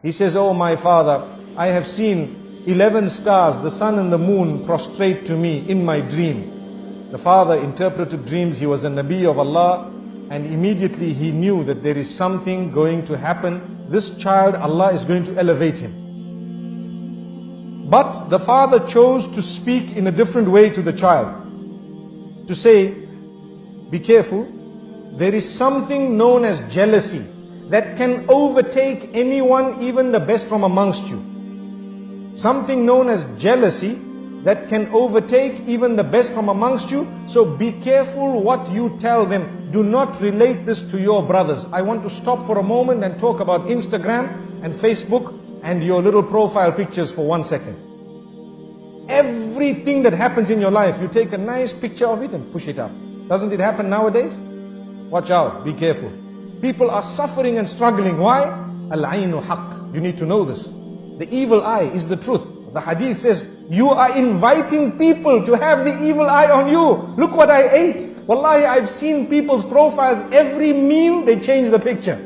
He says, "Oh my father, I have seen 11 stars, the sun and the moon, prostrate to me in my dream." The father interpreted dreams. He was a Nabi of Allah, and immediately he knew that there is something going to happen. This child, Allah is going to elevate him. But the father chose to speak in a different way to the child, to say, "Be careful, there is something known as jealousy that can overtake anyone, even the best from amongst you. Something known as jealousy that can overtake even the best from amongst you. So be careful what you tell them. Do not relate this to your brothers." I want to stop for a moment and talk about Instagram and Facebook and your little profile pictures for 1 second. Everything that happens in your life, you take a nice picture of it and push it up. Doesn't it happen nowadays? Watch out, be careful. People are suffering and struggling. Why? Al-aynu haqq. You need to know this. The evil eye is the truth. The hadith says, you are inviting people to have the evil eye on you. Look what I ate. Wallahi, I've seen people's profiles. Every meal, they change the picture.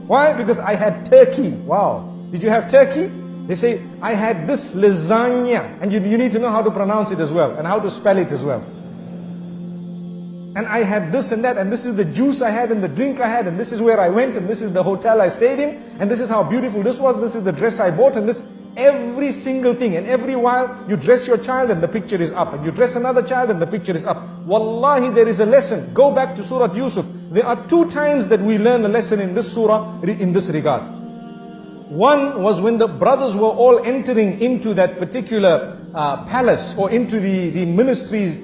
Why? Because I had turkey. Wow. Did you have turkey? They say, I had this lasagna. And you need to know how to pronounce it as well, and how to spell it as well. And I had this and that, and this is the juice I had, and the drink I had, and this is where I went, and this is the hotel I stayed in, and this is how beautiful this was, this is the dress I bought, and this, every single thing. And every while, you dress your child and the picture is up, and you dress another child and the picture is up. Wallahi, there is a lesson. Go back to Surah Yusuf. There are 2 times that we learn a lesson in this surah, in this regard. One was when the brothers were all entering into that particular palace, or into the ministries,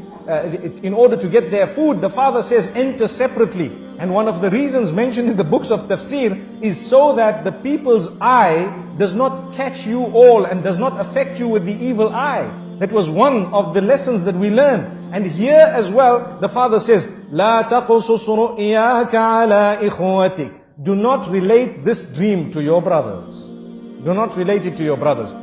in order to get their food. The father says, enter separately. And one of the reasons mentioned in the books of tafsir is so that the people's eye does not catch you all and does not affect you with the evil eye. That was one of the lessons that we learn. And here as well, the father says, لا تقصص رؤياك على إخوتك. Do not relate this dream to your brothers. Do not relate it to your brothers.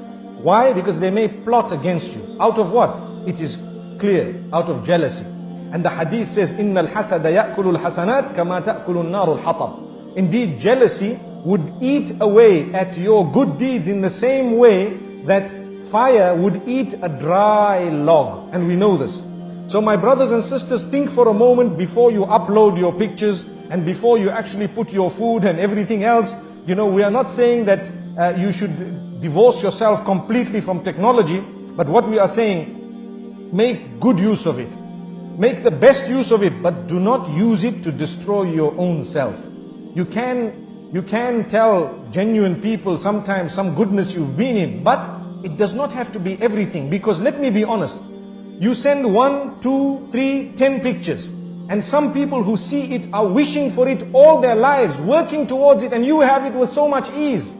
Why? Because they may plot against you. Out of what? It is clear, out of jealousy. And the hadith says, إِنَّ الْحَسَدَ يَأْكُلُ الْحَسَنَاتِ كَمَا تَأْكُلُ النَّارُ الْحَطَبِ. Indeed, jealousy would eat away at your good deeds in the same way that fire would eat a dry log. And we know this. So my brothers and sisters, think for a moment before you upload your pictures and before you actually put your food and everything else. You know, we are not saying that you should divorce yourself completely from technology, but what we are saying, make good use of it. Make the best use of it, but do not use it to destroy your own self. You can tell genuine people sometimes some goodness you've been in, but it does not have to be everything. Because let me be honest, you send 1, 2, 3, 10 pictures, and some people who see it are wishing for it all their lives, working towards it, and you have it with so much ease.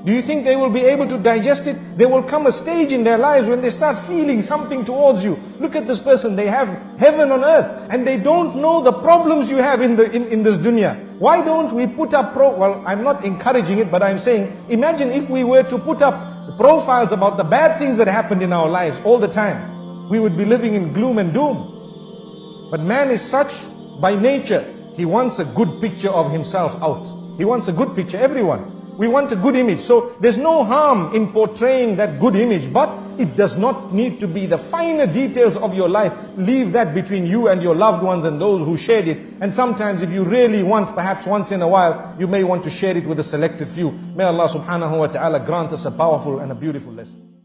Do you think they will be able to digest it? There will come a stage in their lives when they start feeling something towards you. Look at this person, they have heaven on earth, and they don't know the problems you have in this dunya. Why don't we put up well, I'm not encouraging it, but I'm saying, imagine if we were to put up profiles about the bad things that happened in our lives all the time. We would be living in gloom and doom. But man is such by nature. He wants a good picture of himself out. He wants a good picture, everyone. We want a good image. So there's no harm in portraying that good image, but it does not need to be the finer details of your life. Leave that between you and your loved ones and those who shared it. And sometimes if you really want, perhaps once in a while, you may want to share it with a selected few. May Allah subhanahu wa ta'ala grant us a powerful and a beautiful lesson.